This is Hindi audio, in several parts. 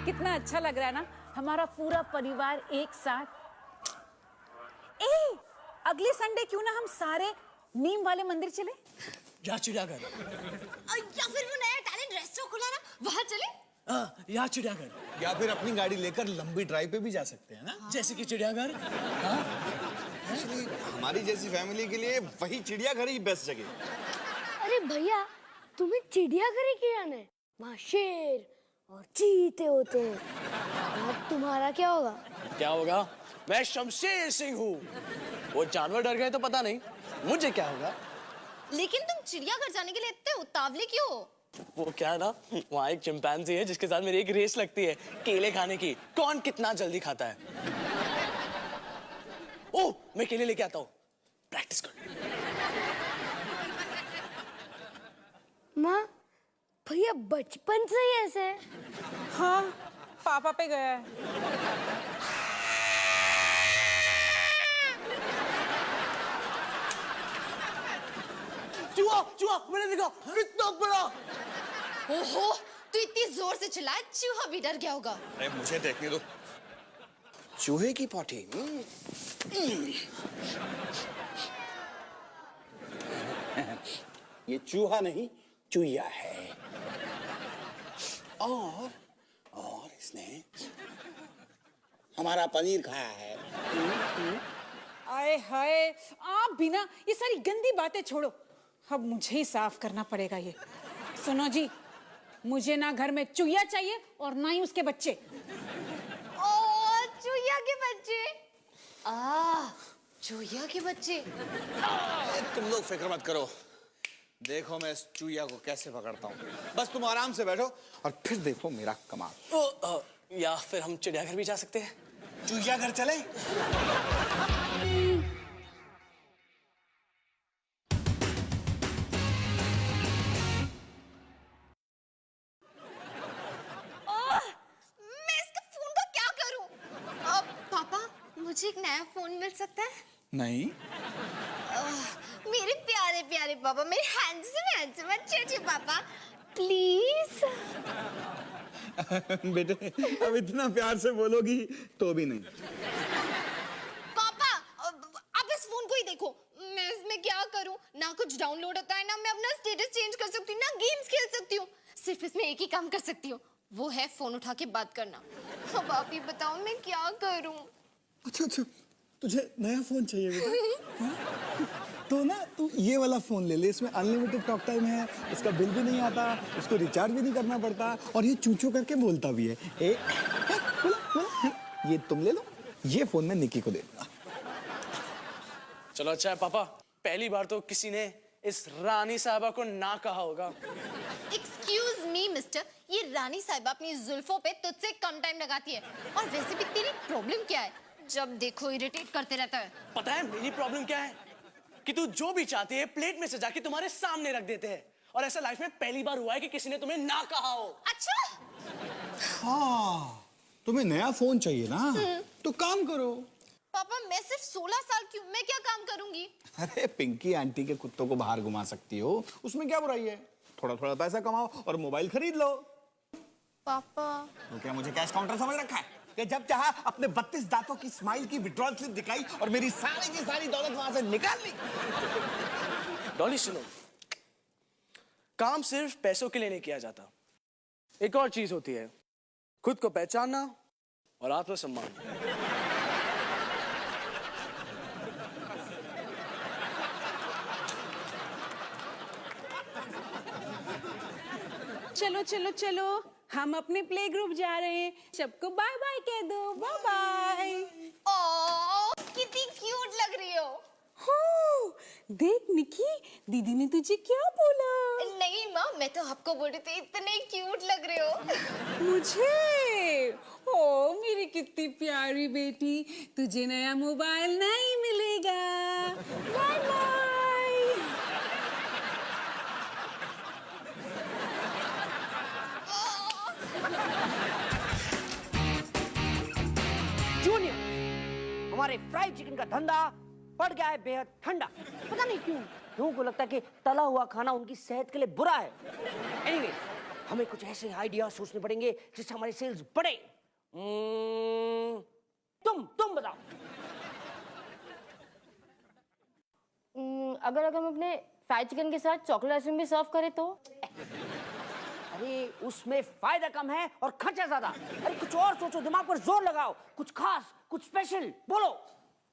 कितना अच्छा लग रहा है ना, हमारा पूरा परिवार एक साथ। अगले संडे क्यों ना हम सारे नीम वाले मंदिर चले, या चिड़ियाघर, या फिर वो नया टैलेंट रेस्टोरेंट खुला ना, वहां चले। या चिड़ियाघर, या फिर अपनी गाड़ी लेकर लंबी ड्राइव पे भी जा सकते हैं ना। जैसे कि चिड़ियाघर। एक्चुअली हमारी जैसी फैमिली के लिए वही चिड़ियाघर ही बेस्ट जगह। अरे भैया, तुम्हें चिड़ियाघर ही क्यों आना है? वहाँ शेर और चीते होते हैं। और तुम्हारा क्या होगा? क्या होगा? मैं शमशेर सिंह हूँ। वो जानवर डर गए तो पता नहीं, मुझे क्या होगा। लेकिन तुम चिड़ियाघर जाने के लिए इतने उतावले क्यों हो? वो क्या है ना, वहाँ एक चिंपैंजी है जिसके साथ मेरी एक रेस लगती है केले खाने की, कौन कितना जल्दी खाता है। ओह, मैं केले लेके आता हूँ, प्रैक्टिस कर। माँ, भैया बचपन से ही ऐसे है। हाँ, पापा पे गया है। चूहा, चूहा, मैंने देखा, कितना बड़ा। ओहो, तू इतनी जोर से चिल्लाया, चूहा भी डर गया होगा। अरे मुझे देखने दो। चूहे की पॉटी। ये चूहा नहीं, चूहिया है। और इसने हमारा पनीर खाया है। आए हाय, आप भी ना ये सारी गंदी बातें छोड़ो, अब मुझे ही साफ करना पड़ेगा ये। सुनो जी, मुझे ना घर में चूहिया चाहिए और ना ही उसके बच्चे। ओ, चूहिया के बच्चे। चूहिया के बच्चे। तुम लोग फिक्र मत करो, देखो मैं इस चूहिया को कैसे पकड़ता हूँ। बस तुम आराम से बैठो और फिर देखो मेरा कमाल। या फिर हम चिड़ियाघर भी जा सकते हैं। चूहियाघर चले? मैं इसके फोन का क्या करूं? पापा, मुझे एक नया फोन मिल सकता है? नहीं। मेरे प्यारे प्यारे पापा, मेरे हैंडसम अच्छे पापा, प्लीज। बेटे, अब इतना प्यार से बोलोगी तो भी नहीं। पापा, आप इस फोन को ही देखो, मैं इसमें क्या करूं? ना कुछ डाउनलोड होता है, ना मैं अपना स्टेटस चेंज कर सकती हूँ, ना गेम्स खेल सकती हूँ। सिर्फ इसमें एक ही काम कर सकती हूँ, वो है फोन उठा के बात करना। अब आप ही बताओ मैं क्या करूं? अच्छा, तुझे नया फोन चाहिए बेटा? तो ना तू ये वाला फोन ले ले, इसमें अनलिमिटेड टॉक टाइम है, इसका बिल भी नहीं आता, इसको रिचार्ज भी नहीं करना पड़ता और ये चूचू करके बोलता भी है। ये तुम ले लो, ये फोन मैं निकी को दे दूंगा। चलो अच्छा है पापा, पहली बार तो किसी ने इस रानी साहबा को ना कहा होगा। एक्सक्यूज मी मिस्टर, ये रानी साहिबा अपनी जुल्फों पे तुझसे कम टाइम लगाती है, और वैसे भी तेरी प्रॉब्लम क्या है? जब देखो इरिटेट करते रहता है। पता है मेरी प्रॉब्लम क्या है? कि तू जो भी चाहती है प्लेट में सजा के तुम्हारे सामने रख देते हैं, और ऐसा लाइफ में पहली बार हुआ है कि किसी ने तुम्हें ना कहा हो। अच्छा, हाँ, तुम्हें नया फोन चाहिए ना, तो काम करो। पापा मैं सिर्फ 16 साल की हूँ, मैं क्या काम करूंगी? अरे पिंकी आंटी के कुत्तों को बाहर घुमा सकती हो, उसमें क्या बुराई है? थोड़ा थोड़ा पैसा कमाओ और मोबाइल खरीद लो। पापा, तो क्या मुझे कैश काउंटर समझ रखा है? कि जब चाहा अपने 32 दांतों की स्माइल की विड्रॉल स्लिप दिखाई और मेरी सारी की सारी दौलत वहां से निकाल ली। डॉली सुनो, काम सिर्फ पैसों के लिए नहीं किया जाता, एक और चीज होती है, खुद को पहचानना और आत्मसम्मान। चलो चलो चलो, हम अपने प्ले ग्रुप जा रहे हैं, सबको बाय बाय कह दो, बाय बाय। ओह कितनी क्यूट लग रही हो। हो, देख निकी, दीदी ने तुझे क्या बोला? नहीं माँ, मैं तो आपको बोल रही थी, इतने क्यूट लग रहे हो। मुझे? ओ मेरी कितनी प्यारी बेटी, तुझे नया मोबाइल नहीं मिलेगा, बाय बाय। जूनियर, हमारे फ्राइड चिकन का धंधा पड़ गया है बेहद ठंडा। पता नहीं क्यों लोगों को लगता है कि तला हुआ खाना उनकी सेहत के लिए बुरा है। एनीवे, हमें कुछ ऐसे आइडिया सोचने पड़ेंगे जिससे हमारे सेल्स बढ़े। तुम बताओ। अगर हम अपने फ्राइड चिकन के साथ चॉकलेट आइसक्रीम भी सर्व करें तो? अरे उसमें फायदा कम है और खर्चा ज्यादा। अरे कुछ और सोचो, दिमाग पर जोर लगाओ, कुछ खास, कुछ स्पेशल बोलो।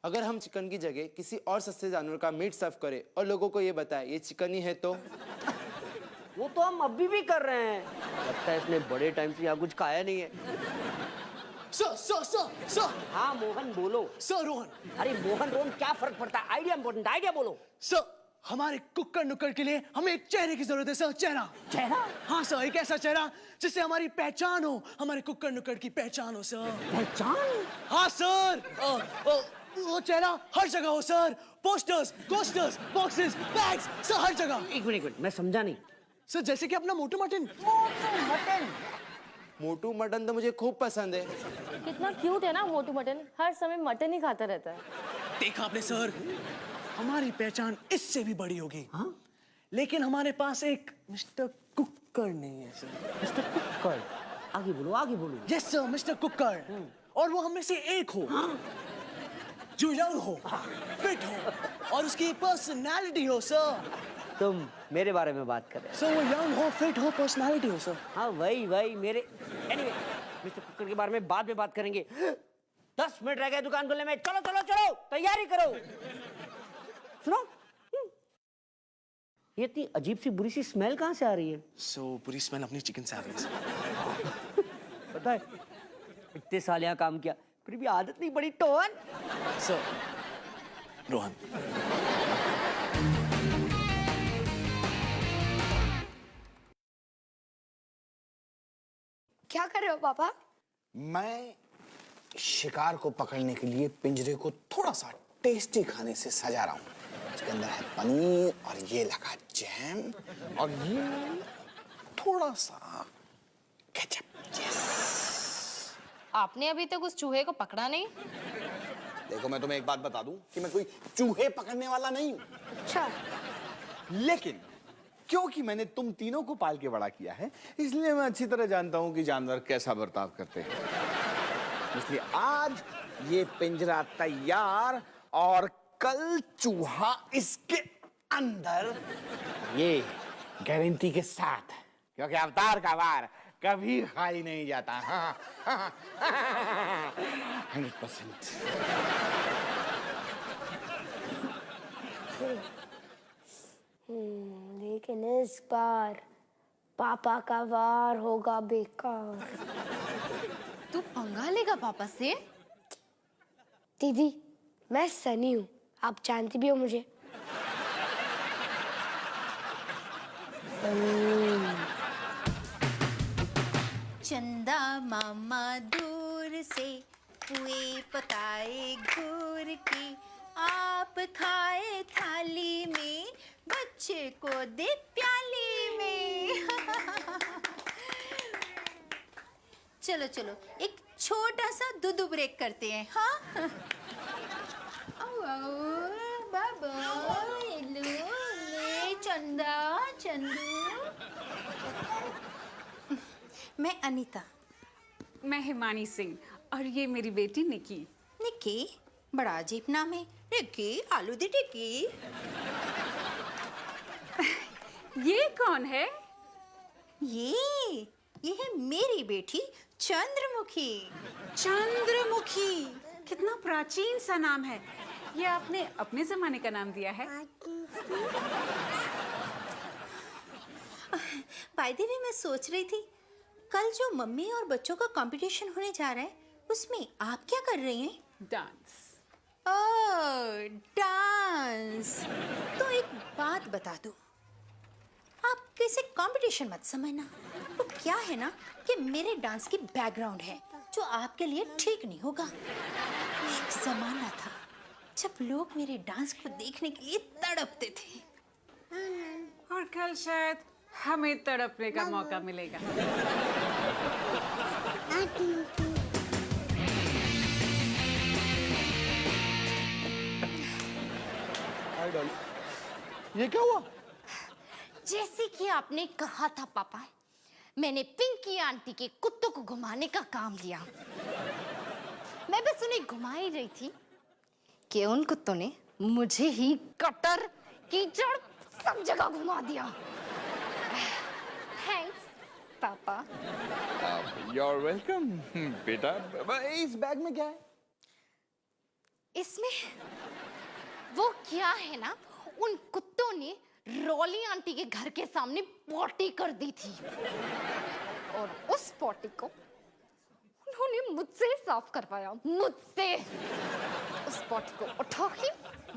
अगर हम चिकन की जगह किसी और सस्ते जानवर का मीट सर्व करें और लोगों को ये बताएं ये चिकन ही है तो? वो तो हम अभी भी कर रहे हैं। लगता है इसने बड़े टाइम से यहाँ कुछ खाया नहीं है। सर। हाँ मोहन बोलो। सर रोहन। अरे मोहन रोहन क्या फर्क पड़ता है, आइडिया इंपॉर्टेंट, आइडिया बोलो। सर हमारे कुक्कड़ नुक्कड़ के लिए हमें एक चेहरे की जरूरत है सर। चेहरा। हाँ सर, एक ऐसा चेहरा जिससे हमारी पहचान हो, हमारे कुक्कड़ नुक्कड़ की पहचान हो सर। पहचान? हाँ सर। वो चेहरा हर जगह हो sir. Posters, coasters, boxes, bags, sir हर जगह। एक मिनट, मैं समझा नहीं। सर जैसे कि अपना मोटू मटन। मोटू मटन तो मुझे खूब पसंद है। कितना क्यूट है ना मोटू मटन, हर समय मटन ही खाता रहता है। देखा आपने सर, हमारी पहचान इससे भी बड़ी होगी। हाँ? लेकिन हमारे पास एक मिस्टर कुक्कड़ नहीं है सर। मिस्टर कुक्कड़? आगे बोलो। यस सर, मिस्टर कुक्कड़। और वो हम में से एक हो। जो यंग हो, फिट हो और उसकी पर्सनालिटी हो सर। तुम मेरे बारे में बात कर रहे हो? सर वो यंग हो, फिट हो, पर्सनालिटी हो सर। हाँ वही मेरे। एनीवे, मिस्टर कुक्कड़ के बारे में बाद में बात करेंगे। 10 मिनट रह गए दुकान खोलने में। चलो तैयारी करो। सुनो, ये इतनी अजीब सी बुरी सी स्मेल कहाँ से आ रही है? सो पूरी स्मेल अपनी चिकन से आ रही है। पता है, इतने साल यहाँ काम किया फिर भी आदत नहीं पड़ी। Tone sir Rohan. क्या कर रहे हो पापा? मैं शिकार को पकड़ने के लिए पिंजरे को थोड़ा सा टेस्टी खाने से सजा रहा हूँ। इसके अंदर है पनीर और ये लगा जैम और ये थोड़ा सा केचप। यस। आपने अभी तक उस चूहे को पकड़ा नहीं? देखो मैं तुम्हें एक बात बता दूं कि मैं कोई चूहे पकड़ने वाला नहीं हूं। अच्छा। लेकिन क्योंकि मैंने तुम तीनों को पाल के बड़ा किया है, इसलिए मैं अच्छी तरह जानता हूं कि जानवर कैसा बर्ताव करते हैं। इसलिए आज ये पिंजरा तैयार और कल चूहा इसके अंदर, ये गारंटी के साथ, क्योंकि अवतार का वार कभी खाली नहीं जाता। 100%। लेकिन इस बार पापा का वार होगा बेकार। तू पंगा लेगा पापा से? दीदी, मैं सनी हूँ, आप जानती भी हो मुझे। चंदा मामा दूर से पुए पकाए घूर के, आप खाए थाली में, बच्चे को दे प्याली में। चलो चलो एक छोटा सा दूध ब्रेक करते हैं। हाँ बाबा, चंदा चंदू। मैं अनीता। मैं हिमानी सिंह और ये मेरी बेटी निकी। निकी? बड़ा अजीब नाम है। निकी आलू दी टिक्की। ये कौन है? ये है मेरी बेटी चंद्रमुखी। चंद्रमुखी, कितना प्राचीन सा नाम है। ये आपने अपने जमाने का नाम दिया है? बाय द वे, मैं सोच रही थी कल जो मम्मी और बच्चों का कंपटीशन होने जा रहा है, उसमें आप क्या कर रही हैं? डांस। ओह, डांस। तो एक बात बता दूं, आप किसी कंपटीशन मत समझना। वो क्या है ना कि मेरे डांस की बैकग्राउंड है जो आपके लिए ठीक नहीं होगा। एक जमाना था जब लोग मेरे डांस को देखने के लिए तड़पते थे। और कल शायद हमें तड़पने का मौका मिलेगा। ये क्या हुआ? जैसे कि आपने कहा था पापा, मैंने पिंकी आंटी के कुत्तों को घुमाने का काम लिया। मैं बस उन्हें घुमा ही रही थी कि उन कुत्तों ने मुझे ही कटर कीचड़ सब जगह घुमा दिया। थैंक्स पापा। You're welcome, बेटा। इस बैग में क्या है? इसमें वो क्या है ना, उन कुत्तों ने रॉली आंटी के घर के सामने पॉटी कर दी थी और उस पॉटी को उन्होंने मुझसे साफ करवाया, मुझसे। उस पॉटी को उठा के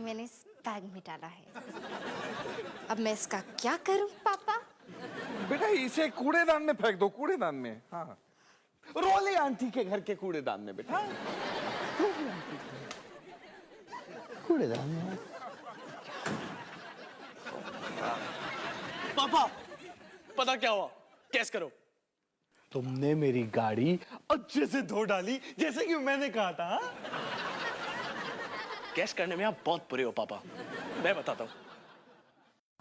मैंने इस बैग में डाला है। अब मैं इसका क्या करूं पापा? बेटा इसे कूड़ेदान में फेंक दो, कूड़ेदान में। हाँ, रोली आंटी के घर के कूड़ेदान में बेटा। कूड़ेदान में। पापा, पता क्या हुआ? कैस करो। तुमने मेरी गाड़ी अच्छे से धो डाली, जैसे कि मैंने कहा था। हाँ? कैस करने में आप बहुत बुरे हो पापा। मैं बताता हूँ।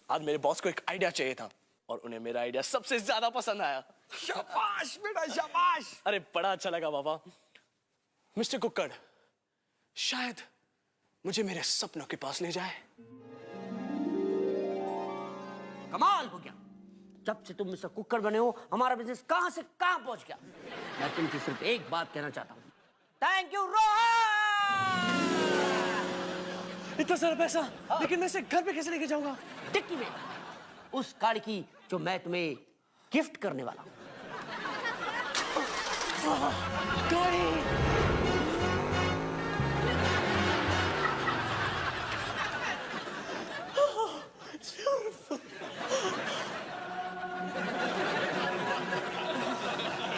आज मेरे बॉस को एक आइडिया चाहिए था और उन्हें मेरा आइडिया सबसे ज्यादा पसंद आया। शाबाश बेटा, शाबाश। अरे बड़ा अच्छा लगा पापा। मिस्टर कुक्कड़ शायद मुझे मेरे सपनों के पास ले जाए। कमाल हो गया। जब से तुम मिस्टर कुक्कड़ बने हो, हमारा बिजनेस कहां से कहां पहुंच गया। मैं तुमसे सिर्फ एक बात कहना चाहता हूं। Thank you Rohan. इतना सारा पैसा, लेकिन मैं इसे घर पे कैसे लेके जाऊंगा? टिक्की में, उस गाड़ी की जो मैं तुम्हें गिफ्ट करने वाला हूं।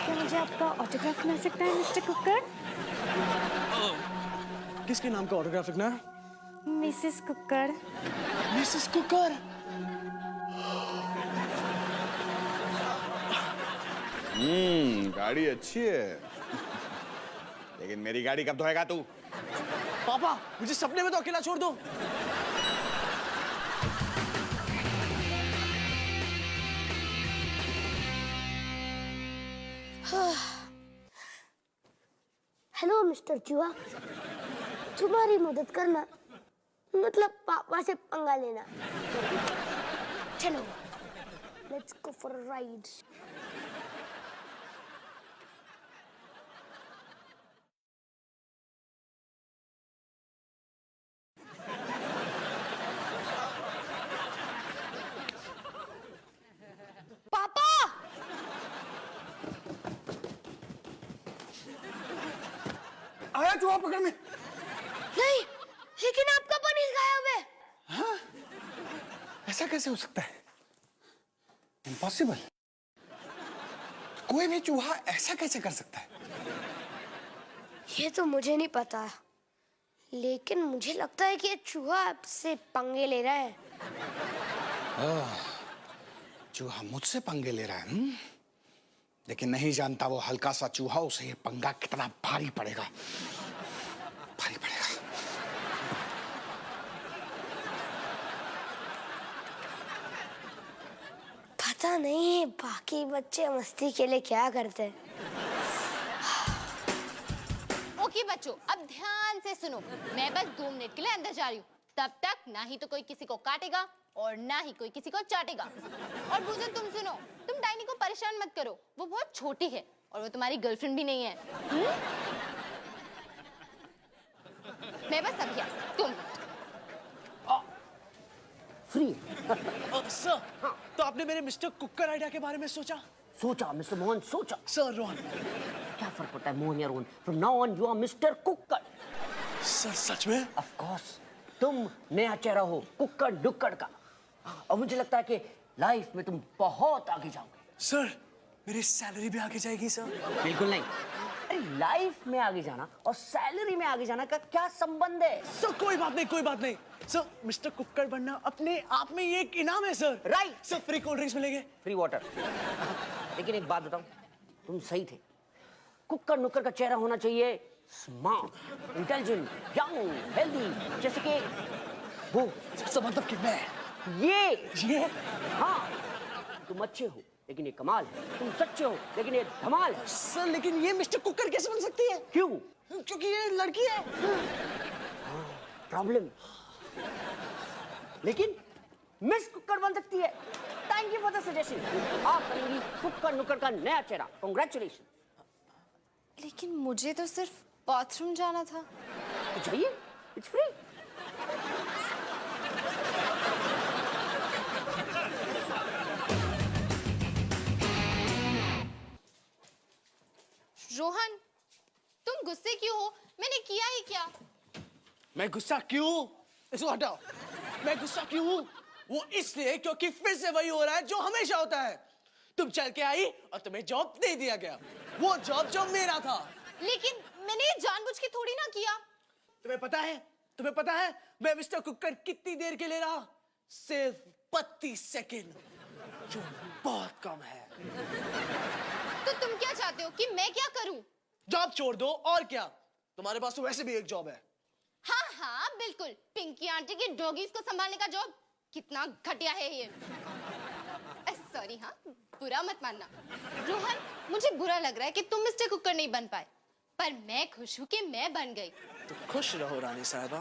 क्या मुझे आपका ऑटोग्राफ मिल सकता है मिस्टर कुक्कड़? किसके नाम का ऑटोग्राफ लिखना है? मिसेस कुक्कड़। मिसेस कुक्कड़। गाड़ी अच्छी है, लेकिन मेरी गाड़ी कब धोएगा तू? पापा, मुझे सपने में तो अकेला छोड़ दो। हेलो मिस्टर चूहा, तुम्हारी मदद करना मतलब पापा से पंगा लेना। चलो, let's go for a ride. पापा! आया चूहा पकड़ में। नहीं, लेकिन आपका पनीर गायब है। हाँ? ऐसा कैसे हो सकता है? इम्पॉसिबल। कोई भी चूहा ऐसा कैसे कर सकता है? ये तो मुझे नहीं पता, लेकिन मुझे लगता है कि ये चूहा आपसे पंगे ले रहा है। चूहा मुझसे पंगे ले रहा है, लेकिन नहीं जानता वो हल्का सा चूहा, उसे ये पंगा कितना भारी पड़ेगा। भारी पड़ेगा। पता नहीं बाकी बच्चे मस्ती के लिए क्या करते हैं। ओके बच्चों, अब ध्यान से सुनो। मैं बस 2 मिनट के लिए अंदर जा रही हूँ। तब तक ना ही तो कोई किसी को काटेगा और ना ही कोई किसी को चाटेगा। और भूजन, तुम सुनो, तुम डाइनी को परेशान मत करो। वो बहुत छोटी है और वो तुम्हारी गर्लफ्रेंड भी नहीं है। मैं बस अब गया, तुम फ्री। सर, तो आपने मेरे मिस्टर कुक्कड़ आइडिया के बारे में सोचा? सोचा मिस्टर मोहन, सोचा। सर रोहन, क्या फर्क पड़ता है मोहन या Rohan? From now on you are mister Kukkad. Sir सच में? ऑफ कोर्स, तुम नया चेहरा हो कुक्कड़ डुक्कड़ का। और मुझे लगता है कि लाइफ में तुम बहुत आगे जाओगे। सर, मेरी सैलरी भी आगे जाएगी सर? बिल्कुल नहीं। अरे लाइफ में आगे जाना और सैलरी में आगे जाना का क्या संबंध है? सर कोई बात नहीं, कोई बात नहीं। सर, मिस्टर कुक्कड़ बनना अपने आप में ये एक इनाम है sir. Right. Sir, free cold drinks मिलेंगे। Free water. लेकिन एक बात बताऊं, तुम सही थे। कुक्कड़ नुक्कड़ का चेहरा होना चाहिए स्मार्ट, इंटेलिजेंट, यंग, हेल्दी, जैसे कि वो। सब मतलब कि मैं ये हाँ, तुम अच्छे हो, लेकिन ये कमाल है। तुम सच्चे हो लेकिन ये धमाल है। सर लेकिन ये मिस्टर कुकर कैसे बन सकती है? क्यों? क्योंकि ये लड़की है। प्रॉब्लम। लेकिन मिस कुकर बन सकती है। Thank you for the suggestion. आप बनेंगी कुकर नुकर का नया चेहरा। कांग्रेचुलेशन। लेकिन मुझे तो सिर्फ बाथरूम जाना था। तो जाइए, इट्स फ्री। रोहन, तुम गुस्से क्यों हो? मैंने किया ही क्या? मैं गुस्सा क्यों? इसको हटाओ। मैं गुस्सा क्यों हूं? वो इसलिए क्योंकि फिर से वही हो रहा है जो हमेशा होता है। तुम चल के आई और तुम्हें जॉब दे दिया गया, वो जॉब जो मेरा था। लेकिन मैंने ये जानबूझ के थोड़ी ना किया। तुम्हें पता है? तुम्हें पता है मैं मिस्टर कुकर कितनी देर के लिए रहा? सिर्फ 32 सेकेंड, जो बहुत कम है। तो तुम क्या चाहते हो कि मैं क्या करूं? जॉब छोड़ दो और क्या, तुम्हारे पास तो वैसे भी एक जॉब है। हाँ हाँ बिल्कुल, पिंकी आंटी के डॉगीज को संभालने का जॉब। कितना घटिया है ये। सॉरी, हाँ बुरा मत मानना। रोहन, मुझे बुरा लग रहा है कि तुम मिस्टर कुकर नहीं बन पाए, पर मैं खुश हूँ कि मैं बन गई। तो खुश रहो रानी साहिबा।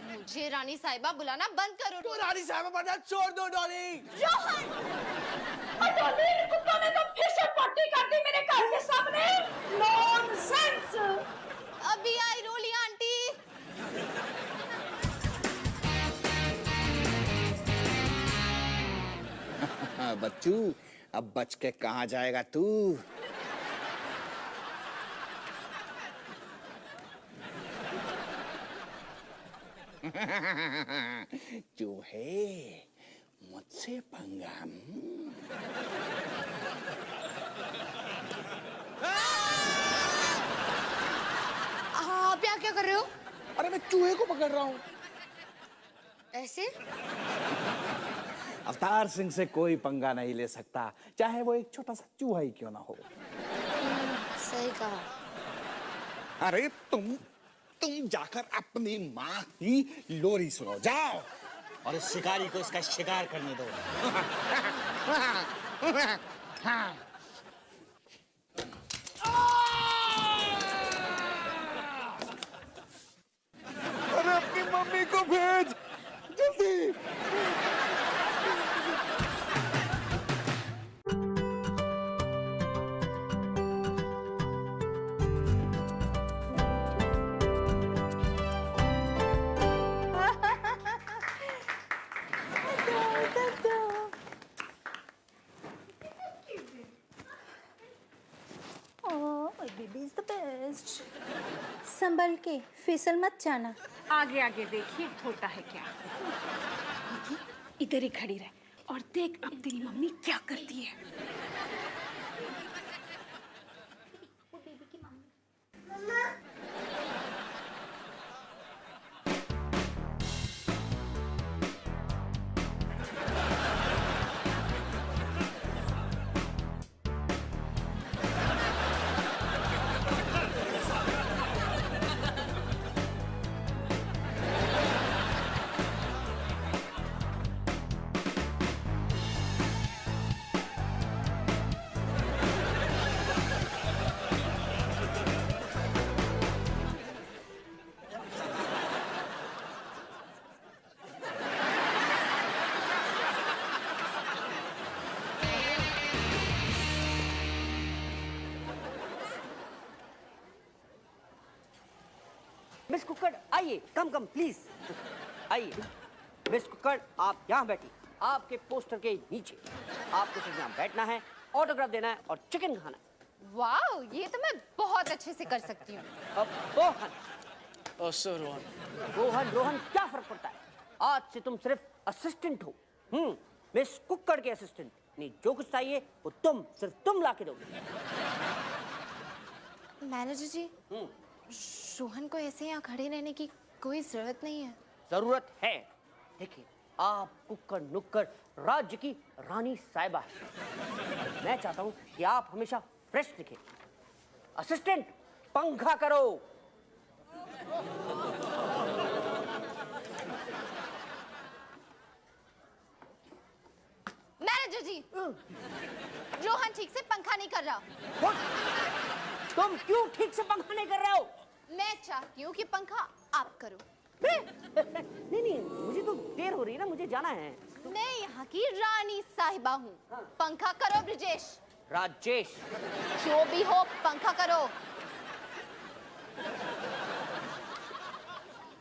मुझे रानी साहिबा बुलाना बंद करो। तो रानी साहिबा बनना छोड़ दो डॉली। रोहन, कुत्ता ने तो फिर से पट्टी कर दी मेरे घर के सामने। नॉनसेंस। अभी आई रोली आंटी। बच्चू, अब बच के कहाँ जाएगा तू? जो है मुझसे पंगा। आप यहाँ क्या कर रहे हो? अरे मैं चूहे को पकड़ रहा हूँ। ऐसे? अवतार सिंह से कोई पंगा नहीं ले सकता, चाहे वो एक छोटा सा चूहा ही क्यों ना हो। सही कहा। अरे तुम जाकर अपनी माँ की लोरी सुनो, जाओ और इस शिकारी को इसका शिकार करने दो। अरे अपनी मम्मी को भेज जल्दी। Baby is the best. संभल के, फिसल मत जाना। आगे आगे देखिए होता है क्या। इधर ही खड़ी रहे और देख अब तेरी मम्मी क्या करती है। मिस कुकर आइए, कम प्लीज आइए। मिस कुकर आप यहाँ बैठिए, आपके पोस्टर के नीचे। आपको सिर्फ यहाँ बैठना है, ऑटोग्राफ देना है और चिकन खाना है। वाओ, ये तो मैं बहुत अच्छे से कर सकती हूँ। अब रोहन, रोहन क्या फर्क पड़ता है? आज से तुम सिर्फ असिस्टेंट हो। मिस कुकर के असिस्टेंट। नहीं, जो कुछ चाहिए वो सिर्फ तुम ला के दोगे। मैनेजर जी, रोहन को ऐसे यहाँ खड़े रहने की कोई जरूरत नहीं है। जरूरत है। देखिए, आप कुकर नुक्कर राज्य की रानी साहिबा है। मैं चाहता हूं कि आप हमेशा फ्रेश दिखें। असिस्टेंट, पंखा करो। मैनेजर मैनेजर जी, रोहन ठीक से पंखा नहीं कर रहा। तुम क्यों ठीक से पंखा नहीं कर रहे हो? मैं चाहती हूँ कि पंखा आप करो। नहीं, मुझे तो देर हो रही है ना, मुझे जाना है। मैं यहाँ की रानी साहिबा हूँ। पंखा करो ब्रिजेश। राजेश। जो भी हो पंखा करो।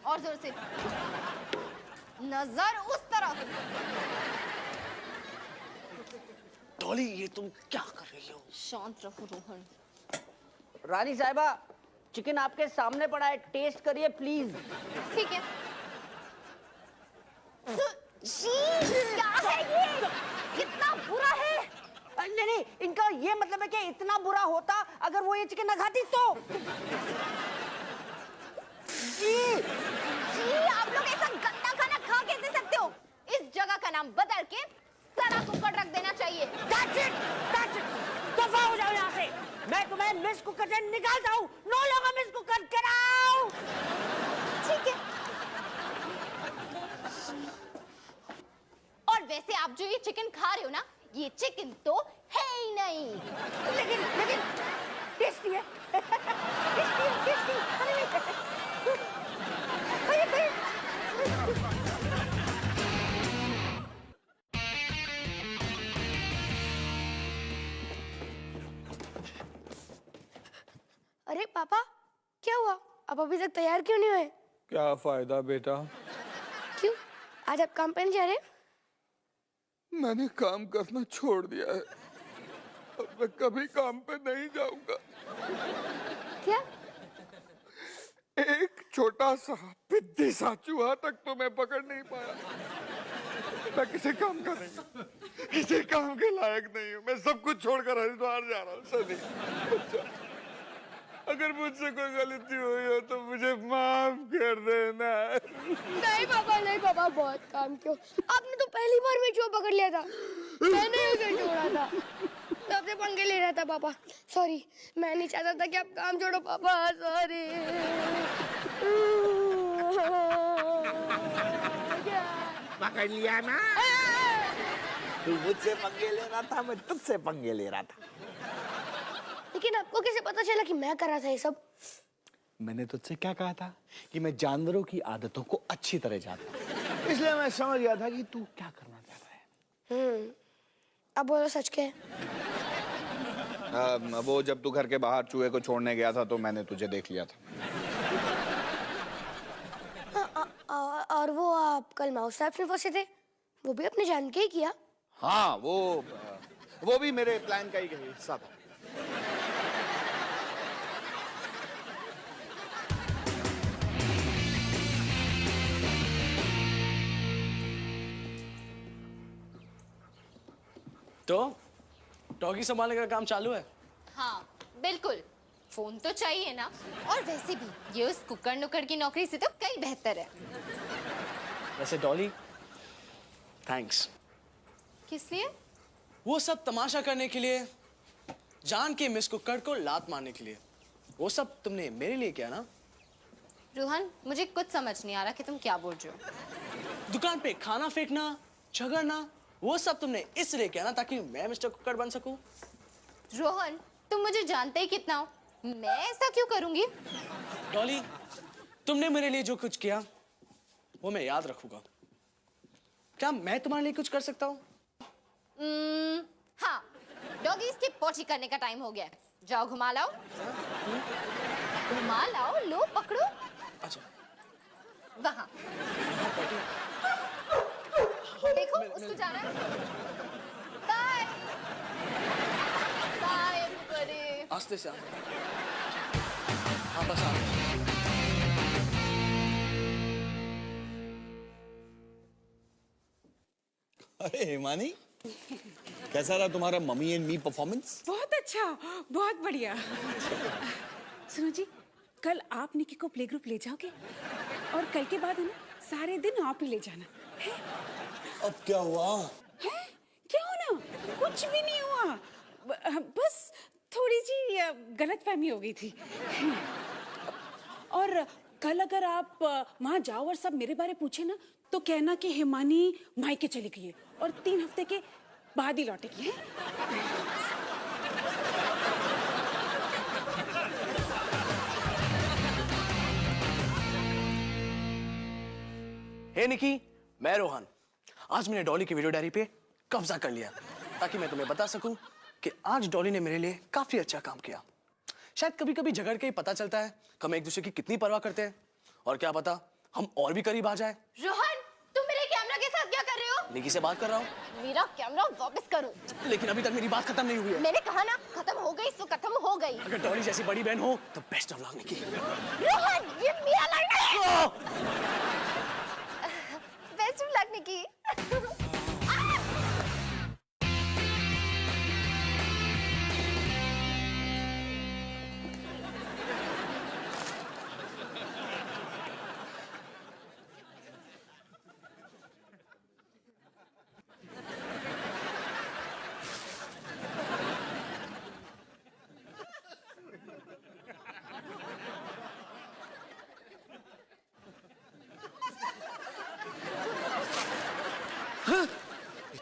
और जोर से। नजर उस तरफ। डॉली, ये तुम क्या कर रही हो? शांत रहो रोहन। रानी साहिबा, चिकन आपके सामने पड़ा है, टेस्ट करिए प्लीज। ठीक है। क्या है ये? कितना बुरा है। नहीं, इनका ये मतलब है कि इतना बुरा होता अगर वो ये चिकन न खाती तो। आप लोग ऐसा गंदा खाना खा कैसे सकते हो? इस जगह का नाम बदल के सड़ा कुकर रख देना चाहिए। That's it! दफा हो जाओ यहाँ से। मैं तुम्हें मिस कुकर से निकालता हूँ। नो लोग मिस कुकर कराओ। ठीक है। और वैसे आप जो ये चिकन खा रहे हो ना, ये चिकन तो है ही नहीं। लेकिन टेस्टी है। टेस्टी। अरे पापा, क्या हुआ? आप अभी तक तैयार क्यों नहीं हुए? क्या फायदा बेटा, क्यों? आज आप काम पे नहीं जा रहे? मैंने काम करना छोड़ दिया है। अब मैं कभी काम पे नहीं जाऊंगा। क्या? एक छोटा सा पिद्दी सा चूहा तक तो मैं पकड़ नहीं पाया। मैं किसी काम का नहीं हूँ, किसी काम के लायक नहीं हूँ। मैं सब कुछ छोड़कर हरिद्वार जा रहा हूँ। सनी, अगर मुझसे कोई गलती हुई हो तो मुझे माफ कर देना। नहीं पापा, बहुत काम क्यों? आपने तो पहली बार में चूहा पकड़ लिया था। मैंने उसे छोड़ा था, तब से पंगे ले रहा था पापा। सॉरी, मैं नहीं चाहता था कि आप काम छोड़ो पापा। सॉरी। पकड़ लिया ना? तू मुझसे पंगे ले रहा था, मैं तुझसे पंगे ले रहा था। लेकिन आपको कैसे पता चला कि मैं कर रहा था ये सब? मैंने तुझसे क्या कहा था कि मैं जानवरों की आदतों को अच्छी तरह जानता हूँ, इसलिए मैं समझ गया था कि तू क्या करना चाहता है। अब बोलो सच क्या है? वो जब तू घर के बाहर चूहे को छोड़ने गया था तो मैंने तुझे देख लिया था। और वो आप कल माउस ट्रैप में फंसे थे, वो भी अपने जान के ही किया? हाँ, वो भी मेरे प्लान का ही हिस्सा था। तो डॉगी संभालने का काम चालू है? हाँ बिल्कुल, फोन तो चाहिए ना। और वैसे भी ये उस कुकर नुकर की नौकरी से तो कहीं बेहतर है। वैसे डॉली, थैंक्स। किस लिए? वो सब तमाशा करने के लिए, जान के मिस कुकर को लात मारने के लिए। वो सब तुमने मेरे लिए किया ना? रोहन, मुझे कुछ समझ नहीं आ रहा कि तुम क्या बोल रहे हो। दुकान पे खाना फेंकना, झगड़ना, वो सब तुमने इसलिए किया ना ताकि मैं मिस्टर कुकर बन सकूं? रोहन, तुम मुझे जानते ही कितना हो, मैं ऐसा क्यों करूंगी? डॉली, तुमने मेरे लिए जो कुछ किया वो मैं याद रखूंगा। क्या मैं तुम्हारे लिए कुछ कर सकता हूँ? हाँ, डॉगी इसकी पोछी करने का टाइम हो गया है। जाओ घुमा लाओ। घुमा लाओ, लो पकड़ो। अच्छा। वहाँ देखो, उसको जाना है। बाय बाय बड़े। आस्ते से हाँ, बस आ। अरे हिमानी, कैसा रहा तुम्हारा मम्मी एंड मी परफॉर्मेंस? बहुत अच्छा, बहुत बढ़िया। सुनो जी, कल आप निकी को प्ले ग्रुप ले जाओगे और कल के बाद है ना, सारे दिन आप ही ले जाना है? अब क्या हुआ? है? क्या होना? कुछ भी नहीं हुआ, बस थोड़ी जी गलतफहमी हो गई थी। और कल अगर आप वहां जाओ और सब मेरे बारे पूछे ना, तो कहना कि हिमानी मायके चली गई है और 3 हफ्ते के बाद ही लौटेगी। हैं? हे निकी, मैं रोहन। आज मैंने डॉली की वीडियो डायरी पे कब्जा कर लिया ताकि मैं तुम्हें बता सकूं कि आज डॉली ने मेरे लिए काफी अच्छा काम किया। शायद कभी कभी झगड़ के ही पता चलता है कि हम एक दूसरे की कितनी परवाह करते हैं, और क्या पता हम और भी करीब आ जाए। रोहन, तुम मेरे कैमरा के साथ क्या कर रहे हो? निकी से बात कर रहा हूँ। मेरा कैमरा वापस करो। लेकिन अभी तक मेरी बात खत्म नहीं हुई है। मैंने कहा ना, खत्म हो गई सो खत्म हो गई। अगर डॉली जैसी बड़ी बहन हो तो बेस्ट ऑफ लक निकी। रोहन, ये मेरा लड़का है। बेस्ट ऑफ लक निकी।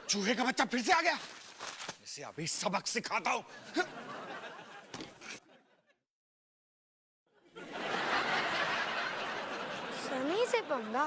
चूहे का बच्चा फिर से आ गया। इसे अभी सबक सिखाता हूं। सनी से पंगा।